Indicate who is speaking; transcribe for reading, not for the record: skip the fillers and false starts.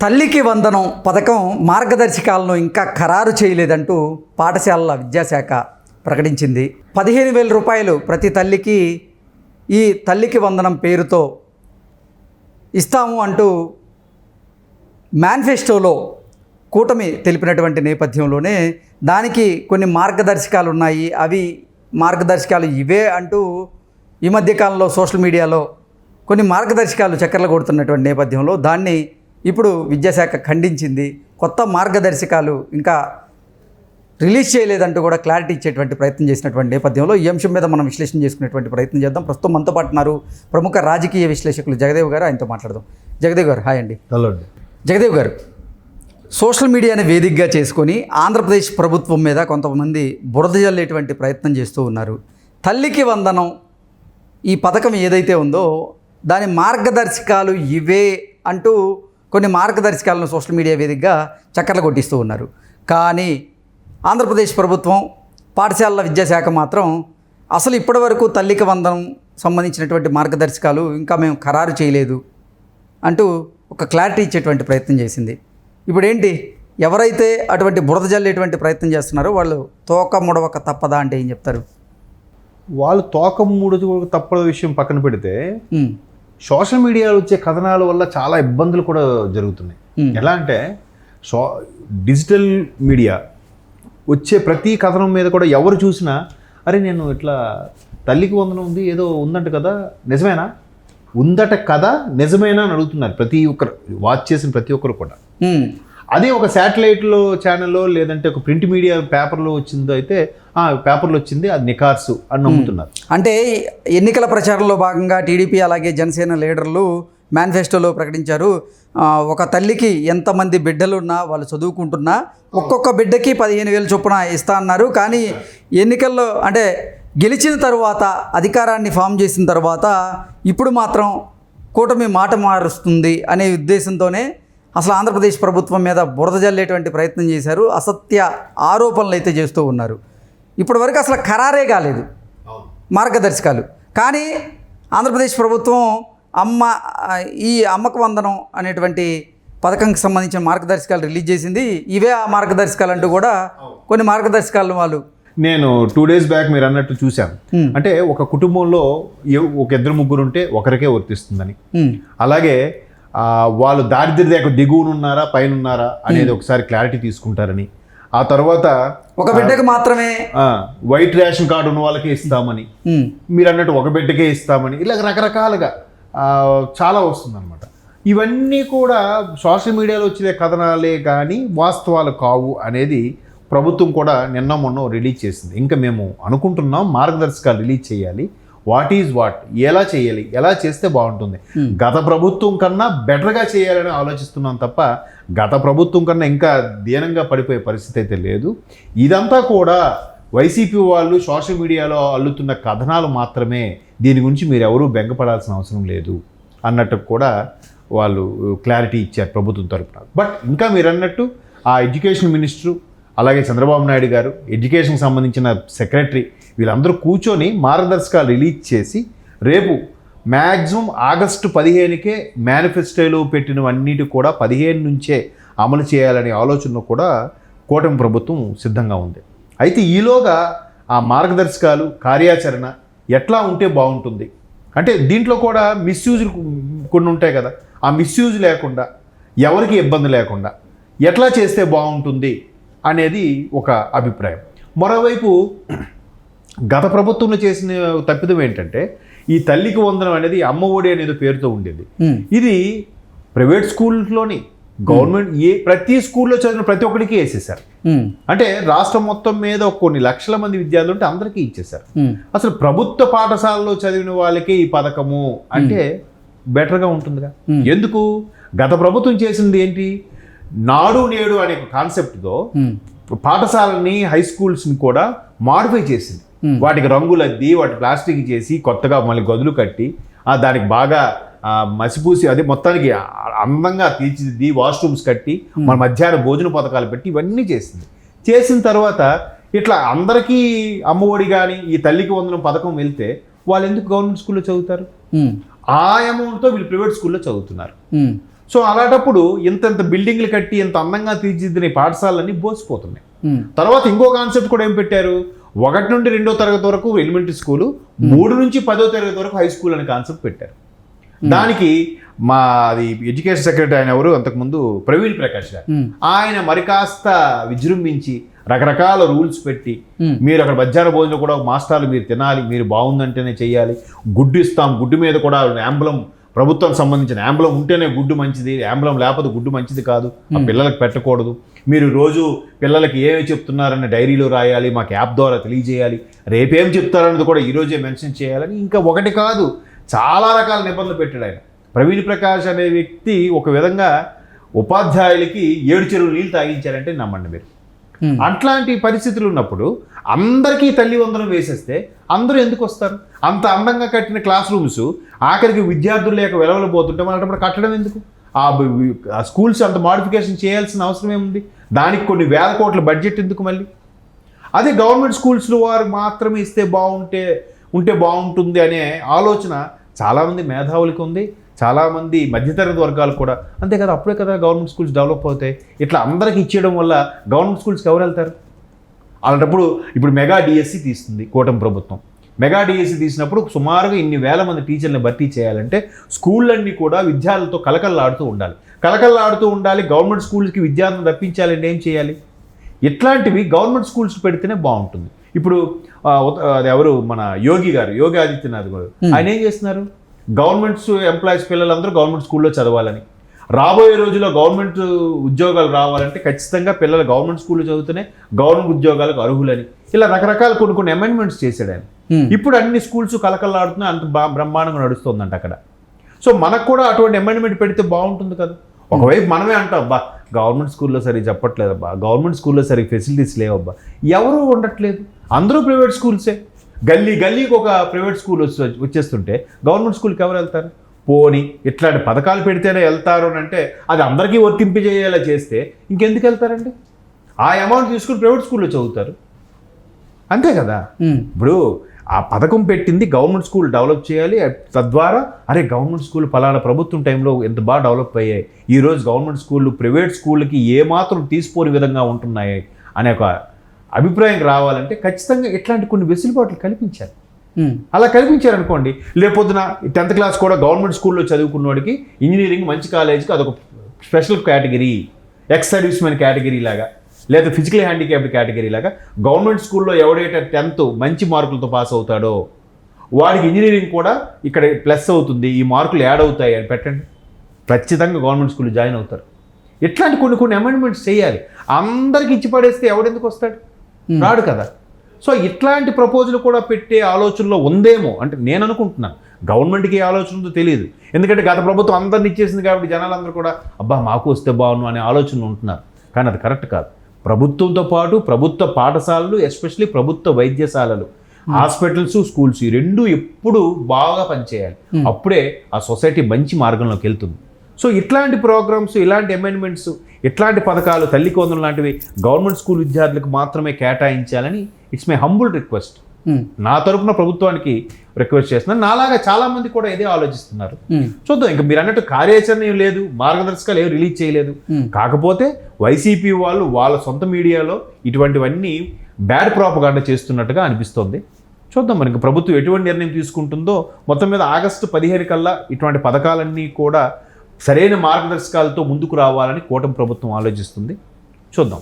Speaker 1: తల్లికి వందనం పథకం మార్గదర్శకాలను ఇంకా ఖరారు చేయలేదంటూ పాఠశాలల విద్యాశాఖ ప్రకటించింది. 15,000 రూపాయలు ప్రతి తల్లికి ఈ తల్లికి వందనం పేరుతో ఇస్తాము అంటూ మేనిఫెస్టోలో కూటమి తెలిపినటువంటి నేపథ్యంలోనే దానికి కొన్ని మార్గదర్శకాలు ఉన్నాయి. అవి మార్గదర్శకాలు ఇవే అంటూ ఈ మధ్యకాలంలో సోషల్ మీడియాలో కొన్ని మార్గదర్శకాలు చక్కర్లు కొడుతున్నటువంటి నేపథ్యంలో దాన్ని ఇప్పుడు విద్యాశాఖ ఖండించింది. కొత్త మార్గదర్శకాలు ఇంకా రిలీజ్ చేయలేదంటూ కూడా క్లారిటీ ఇచ్చేటువంటి ప్రయత్నం చేసినటువంటి నేపథ్యంలో ఈ అంశం మీద మనం విశ్లేషణ చేసుకునేటువంటి ప్రయత్నం చేద్దాం. ప్రస్తుతం మనతో పాటు ఉన్నారు ప్రముఖ రాజకీయ విశ్లేషకులు జగదేవ్ గారు. ఆయనతో మాట్లాడదాం. జగదేవ్ గారు, హాయ్ అండి.
Speaker 2: హలో అండి.
Speaker 1: జగదేవ్ గారు, సోషల్ మీడియాని వేదికగా చేసుకొని ఆంధ్రప్రదేశ్ ప్రభుత్వం మీద కొంతమంది బురద జల్లేటువంటి ప్రయత్నం చేస్తూ ఉన్నారు. తల్లికి వందనం ఈ పథకం ఏదైతే ఉందో దాని మార్గదర్శకాలు ఇవే అంటూ కొన్ని మార్గదర్శకాలను సోషల్ మీడియా వేదికగా చక్కర్లు కొట్టిస్తూ ఉన్నారు. కానీ ఆంధ్రప్రదేశ్ ప్రభుత్వం పాఠశాలల విద్యాశాఖ మాత్రం అసలు ఇప్పటివరకు తల్లికి వందనం సంబంధించినటువంటి మార్గదర్శకాలు ఇంకా మేము ఖరారు చేయలేదు అంటూ ఒక క్లారిటీ ఇచ్చేటువంటి ప్రయత్నం చేసింది. ఇప్పుడు ఏంటి, ఎవరైతే అటువంటి బురద జల్లేటువంటి ప్రయత్నం చేస్తున్నారో వాళ్ళు తోక ముడవక తప్పదా అంటే ఏం చెప్తారు?
Speaker 2: వాళ్ళు తోక ముడవక తప్పద విషయం పక్కన పెడితే సోషల్ మీడియాలో వచ్చే కథనాల వల్ల చాలా ఇబ్బందులు కూడా జరుగుతున్నాయి. ఎలా అంటే డిజిటల్ మీడియా వచ్చే ప్రతి కథనం మీద కూడా ఎవరు చూసినా అరే నేను ఇట్లా తల్లికి వందనం ఉంది ఏదో ఉందంట కదా, నిజమేనా, ఉందట కదా, నిజమేనా అని అడుగుతున్నారు ప్రతి ఒక్కరు, వాచ్ చేసిన ప్రతి ఒక్కరు కూడా. అదే ఒక శాటిలైట్లో ఛానల్లో లేదంటే ఒక ప్రింట్ మీడియా పేపర్లో వచ్చిందో అయితే పేపర్లో వచ్చింది అది నికార్సు అని నమ్ముతున్నారు.
Speaker 1: అంటే ఎన్నికల ప్రచారంలో భాగంగా టీడీపీ అలాగే జనసేన లీడర్లు మేనిఫెస్టోలో ప్రకటించారు, ఒక తల్లికి ఎంతమంది బిడ్డలున్నా వాళ్ళు చదువుకుంటున్నా ఒక్కొక్క బిడ్డకి 15,000 చొప్పున ఇస్తా అన్నారు. కానీ ఎన్నికల్లో అంటే గెలిచిన తర్వాత అధికారాన్ని ఫామ్ చేసిన తర్వాత ఇప్పుడు మాత్రం కూటమి మాట మారుస్తుంది అనే ఉద్దేశంతోనే అసలు ఆంధ్రప్రదేశ్ ప్రభుత్వం మీద బురద జల్లేటువంటి ప్రయత్నం చేశారు. అసత్య ఆరోపణలు అయితే చేస్తూ ఉన్నారు. ఇప్పటి వరకు అసలు ఖరారే కాలేదు మార్గదర్శకాలు. కానీ ఆంధ్రప్రదేశ్ ప్రభుత్వం ఈ అమ్మకు వందనం అనేటువంటి పథకంకి సంబంధించిన మార్గదర్శకాలు రిలీజ్ చేసింది. ఇవే ఆ మార్గదర్శకాలు అంటూ కూడా కొన్ని మార్గదర్శకాలను వాళ్ళు
Speaker 2: నేను 2 days బ్యాక్ మీరు అన్నట్టు చూశాను. అంటే ఒక కుటుంబంలో ఒక 2-3 ఉంటే ఒకరికే వర్తిస్తుందని, అలాగే వాళ్ళు దారిద్ర్య రేఖ దిగువనున్నారా పైన ఉన్నారా అనేది ఒకసారి క్లారిటీ తీసుకుంటారని, ఆ తర్వాత
Speaker 1: ఒక బిడ్డకి మాత్రమే
Speaker 2: వైట్ రేషన్ కార్డు ఉన్న వాళ్ళకే ఇస్తామని, మీరు అన్నట్టు ఒక బిడ్డకే ఇస్తామని, ఇలా రకరకాలుగా చాలా వస్తుందన్నమాట. ఇవన్నీ కూడా సోషల్ మీడియాలో వచ్చే కథనాలే కానీ వాస్తవాలు కావు అనేది ప్రభుత్వం కూడా నిన్న మొన్న రిలీజ్ చేసింది. ఇంకా మేము అనుకుంటున్నాం మార్గదర్శకాలు రిలీజ్ చేయాలి, వాట్ ఈజ్ వాట్, ఎలా చేయాలి, ఎలా చేస్తే బాగుంటుంది, గత ప్రభుత్వం కన్నా బెటర్గా చేయాలని ఆలోచిస్తున్నాం తప్ప గత ప్రభుత్వం కన్నా ఇంకా దీనంగా పడిపోయే పరిస్థితి అయితే లేదు. ఇదంతా కూడా వైసీపీ వాళ్ళు సోషల్ మీడియాలో అల్లుతున్న కథనాలు మాత్రమే, దీని గురించి మీరు ఎవరూ బెంగపడాల్సిన అవసరం లేదు అన్నట్టు కూడా వాళ్ళు క్లారిటీ ఇచ్చారు ప్రభుత్వం తరపున. బట్ ఇంకా మీరు అన్నట్టు ఆ ఎడ్యుకేషన్ మినిస్టరు అలాగే చంద్రబాబు నాయుడు గారు, ఎడ్యుకేషన్కి సంబంధించిన సెక్రటరీ వీళ్ళందరూ కూర్చొని మార్గదర్శకాలు రిలీజ్ చేసి రేపు మ్యాక్సిమం ఆగస్టు 15కే మేనిఫెస్టోలో పెట్టినవన్నిటి కూడా 15 నుంచే అమలు చేయాలనే ఆలోచన కూడా కూటమి ప్రభుత్వం సిద్ధంగా ఉంది. అయితే ఈలోగా ఆ మార్గదర్శకాలు కార్యాచరణ ఎట్లా ఉంటే బాగుంటుంది అంటే దీంట్లో కూడా మిస్యూజ్లు కొన్ని ఉంటాయి కదా, ఆ మిస్యూజ్ లేకుండా ఎవరికి ఇబ్బంది లేకుండా ఎట్లా చేస్తే బాగుంటుంది అనేది ఒక అభిప్రాయం. మరోవైపు గత ప్రభుత్వంలో చేసిన తప్పిదం ఏంటంటే ఈ తల్లికి వందనం అనేది అమ్మ ఒడి అనేది పేరుతో ఉండేది. ఇది ప్రైవేట్ స్కూల్లోని గవర్నమెంట్ ప్రతి స్కూల్లో చదివిన ప్రతి ఒక్కరికి వేసేసారు. అంటే రాష్ట్రం మొత్తం మీద కొన్ని లక్షల మంది విద్యార్థులు ఉంటే అందరికీ ఇచ్చేసారు. అసలు ప్రభుత్వ పాఠశాలలో చదివిన వాళ్ళకే ఈ పథకము అంటే బెటర్గా ఉంటుందిగా. ఎందుకు గత ప్రభుత్వం చేసింది ఏంటి, నాడు నేడు అనే కాన్సెప్ట్తో పాఠశాలని హై స్కూల్స్ని కూడా మాడిఫై చేసింది. వాటికి రంగులద్ది, వాటి ప్లాస్టిక్ చేసి కొత్తగా మళ్ళీ గదులు కట్టి దానికి బాగా మసిపూసి అదే మొత్తానికి అందంగా తీర్చిదిద్ది, వాష్రూమ్స్ కట్టి మన మధ్యాహ్న భోజన పథకాలు పెట్టి ఇవన్నీ చేసింది. చేసిన తర్వాత ఇట్లా అందరికీ అమ్మఒడి కానీ ఈ తల్లికి వందనం పథకం వెళ్తే వాళ్ళు ఎందుకు గవర్నమెంట్ స్కూల్లో చదువుతారు? ఆ అమౌంట్తో వీళ్ళు ప్రైవేట్ స్కూల్లో చదువుతున్నారు. సో అలాంటప్పుడు ఇంత బిల్డింగ్లు కట్టి ఇంత అందంగా తీర్చిదిద్దిన ఈ పాఠశాలన్నీ బోసిపోతున్నాయి. తర్వాత ఇంకో కాన్సెప్ట్ కూడా ఏం పెట్టారు, 1 నుండి 2వ తరగతి వరకు ఎలిమెంటరీ స్కూలు, 3 నుంచి 10వ తరగతి వరకు హై స్కూల్ అనే కాన్సెప్ట్ పెట్టారు. దానికి మా అది ఎడ్యుకేషన్ సెక్రటరీ ఆయన ఎవరు అంతకుముందు ప్రవీణ్ ప్రకాష్ గారు, ఆయన మరి కాస్త విజృంభించి రకరకాల రూల్స్ పెట్టి, మీరు అక్కడ మధ్యాహ్న భోజనం కూడా మాస్టర్లు మీరు తినాలి, మీరు బాగుందంటేనే చెయ్యాలి, గుడ్డు ఇస్తాం, గుడ్డు మీద కూడా యాంబులం, ప్రభుత్వం సంబంధించిన యాంబులం ఉంటేనే గుడ్డు మంచిది, యాంబులం లేకపోతే గుడ్డు మంచిది కాదు, ఆ పిల్లలకు పెట్టకూడదు, మీరు రోజు పిల్లలకి ఏమి చెప్తున్నారని డైరీలో రాయాలి, మాకు యాప్ ద్వారా తెలియజేయాలి, రేపేం చెప్తారన్నది కూడా ఈరోజే మెన్షన్ చేయాలని, ఇంకా ఒకటి కాదు చాలా రకాల నిబంధనలు పెట్టాడు ఆయన. ప్రవీణ్ ప్రకాష్ అనే వ్యక్తి ఒక విధంగా ఉపాధ్యాయులకి 7 చెరువులు నీళ్ళు తాగించారంటే నమ్మండి మీరు. అట్లాంటి పరిస్థితులు ఉన్నప్పుడు అందరికీ తల్లి వందనం వేసేస్తే అందరూ ఎందుకు వస్తారు? అంత అందంగా కట్టిన క్లాస్ రూమ్స్ ఆఖరికి విద్యార్థులు లేక వెలవలబోతుంటే మనప్పుడు కట్టడం ఎందుకు? ఆ స్కూల్స్ అంత మాడిఫికేషన్ చేయాల్సిన అవసరం ఏముంది? దానికి కొన్ని వేల కోట్ల బడ్జెట్ ఎందుకు మళ్ళీ? అదే గవర్నమెంట్ స్కూల్స్లో వారు మాత్రమే ఇస్తే ఉంటే బాగుంటుంది అనే ఆలోచన చాలామంది మేధావులకి ఉంది, చాలామంది మధ్యతరగతి వర్గాలకు కూడా. అంతే కదా, అప్పుడే కదా గవర్నమెంట్ స్కూల్స్ డెవలప్ అవుతాయి. ఇట్లా అందరికీ ఇచ్చేయడం వల్ల గవర్నమెంట్ స్కూల్స్కి ఎవరు వెళ్తారు? అలాంటప్పుడు ఇప్పుడు మెగా డిఎస్సి తీస్తుంది కూటమి ప్రభుత్వం. మెగా డిఎస్సి తీసినప్పుడు సుమారుగా ఇన్ని వేల మంది టీచర్ని భర్తీ చేయాలంటే స్కూళ్ళన్నీ కూడా విద్యార్థులతో కలకల్లాడుతూ ఉండాలి. గవర్నమెంట్ స్కూల్స్కి విద్యార్థులను రప్పించాలంటే ఏం చేయాలి? ఇట్లాంటివి గవర్నమెంట్ స్కూల్స్ పెడితేనే బాగుంటుంది. ఇప్పుడు అది ఎవరు మన యోగి ఆదిత్యనాథ్ గారు, ఆయన ఏం చేస్తున్నారు, గవర్నమెంట్స్ ఎంప్లాయీస్ పిల్లలందరూ గవర్నమెంట్ స్కూల్లో చదవాలని, రాబోయే రోజుల్లో గవర్నమెంట్ ఉద్యోగాలు రావాలంటే ఖచ్చితంగా పిల్లలు గవర్నమెంట్ స్కూల్లో చదివితేనే గవర్నమెంట్ ఉద్యోగాలకు అర్హులని, ఇలా రకరకాల కొన్ని అమెండ్మెంట్స్ చేశాడు ఆయన. ఇప్పుడు అన్ని స్కూల్స్ కలకల్లాడుతున్నాయి, అంత బ్రహ్మాండంగా నడుస్తుందంట అక్కడ. సో మనకు కూడా అటువంటి అమెండ్మెంట్ పెడితే బాగుంటుంది కదా. ఒకవైపు మనమే అంటాం, అబ్బా గవర్నమెంట్ స్కూల్లో సరిగ్గా చెప్పట్లేదబ్బా, గవర్నమెంట్ స్కూల్లో సరిగ్గా ఫెసిలిటీస్ లేవబ్బా, ఎవరు ఉండట్లేదు, అందరూ ప్రైవేట్ స్కూల్సే. గల్లీకి ఒక ప్రైవేట్ స్కూల్ వచ్చేస్తుంటే గవర్నమెంట్ స్కూల్కి ఎవరు వెళ్తారు? పోనీ ఇట్లాంటి పథకాలు పెడితేనే వెళ్తారు అని అంటే అది అందరికీ వర్తింపజేయేలా చేస్తే ఇంకెందుకు వెళ్తారండి? ఆ అమౌంట్ తీసుకుని ప్రైవేట్ స్కూల్లో చదువుతారు, అంతే కదా. ఇప్పుడు ఆ పథకం పెట్టింది గవర్నమెంట్ స్కూల్ డెవలప్ చేయాలి, తద్వారా అరే గవర్నమెంట్ స్కూల్ ఫలానా ప్రభుత్వం టైంలో ఎంత బాగా డెవలప్ అయ్యాయి, ఈరోజు గవర్నమెంట్ స్కూళ్ళు ప్రైవేట్ స్కూళ్ళకి ఏమాత్రం తీసిపోని విధంగా ఉంటున్నాయి అనే ఒక అభిప్రాయం రావాలంటే ఖచ్చితంగా ఇట్లాంటి కొన్ని వెసులుబాట్లు కల్పించాలి. అలా కల్పించారనుకోండి, లేకపోతున్న 10th క్లాస్ కూడా గవర్నమెంట్ స్కూల్లో చదువుకున్నవాడికి ఇంజనీరింగ్ మంచి కాలేజీకి అదొక special category, ex service men category లాగా, లేదా ఫిజికల్ హ్యాండిక్యాప్డ్ కేటగిరీ లాగా గవర్నమెంట్ స్కూల్లో ఎవడైతే 10th మంచి మార్కులతో పాస్ అవుతాడో వాడికి ఇంజనీరింగ్ కూడా ఇక్కడ ప్లస్ అవుతుంది, ఈ మార్కులు యాడ్ అవుతాయి అని పెట్టండి, ఖచ్చితంగా గవర్నమెంట్ స్కూల్లో జాయిన్ అవుతారు. ఇట్లాంటి కొన్ని అమెండ్మెంట్స్ చేయాలి. అందరికి ఇచ్చి పడేస్తే ఎవడెందుకు వస్తాడు? రాడు కదా. సో ఇట్లాంటి ప్రపోజల్ కూడా పెట్టే ఆలోచనలో ఉందేమో అంటే నేను అనుకుంటున్నాను. గవర్నమెంట్కి ఏ ఆలోచన ఉందో తెలియదు, ఎందుకంటే గత ప్రభుత్వం అందరిని ఇచ్చేసింది కాబట్టి జనాలందరూ కూడా అబ్బా మాకు వస్తే బాగుండు అనే ఆలోచనలు ఉంటున్నారు. కానీ అది కరెక్ట్ కాదు. ప్రభుత్వంతో పాటు ప్రభుత్వ పాఠశాలలు, ఎస్పెషల్లీ ప్రభుత్వ వైద్యశాలలు, హాస్పిటల్స్, స్కూల్స్ ఈ రెండు ఎప్పుడు బాగా పనిచేయాలి. అప్పుడే ఆ సొసైటీ మంచి మార్గంలోకి వెళ్తుంది. సో ఇట్లాంటి ప్రోగ్రామ్స్, ఇలాంటి అమెండ్మెంట్స్, ఇట్లాంటి పథకాలు, తల్లికి వందనం లాంటివి గవర్నమెంట్ స్కూల్ విద్యార్థులకు మాత్రమే కేటాయించాలని ఇట్స్ మై హంబుల్ రిక్వెస్ట్. నా తరపున ప్రభుత్వానికి రిక్వెస్ట్ చేస్తున్నాను. నాలాగా చాలా మంది కూడా ఇదే ఆలోచిస్తున్నారు. చూద్దాం, ఇంకా మీరు అన్నట్టు కార్యాచరణ ఏం లేదు, మార్గదర్శకాలు ఏం రిలీజ్ చేయలేదు. కాకపోతే వైసీపీ వాళ్ళు వాళ్ళ సొంత మీడియాలో ఇటువంటివన్నీ బ్యాడ్ ప్రాపగాండా చేస్తున్నట్టుగా అనిపిస్తోంది. చూద్దాం మరి ప్రభుత్వం ఎటువంటి నిర్ణయం తీసుకుంటుందో. మొత్తం మీద ఆగస్టు 15 కల్లా ఇటువంటి పథకాలన్నీ కూడా సరైన మార్గదర్శకాలతో ముందుకు రావాలని కూటమి ప్రభుత్వం ఆలోచిస్తుంది. చూద్దాం.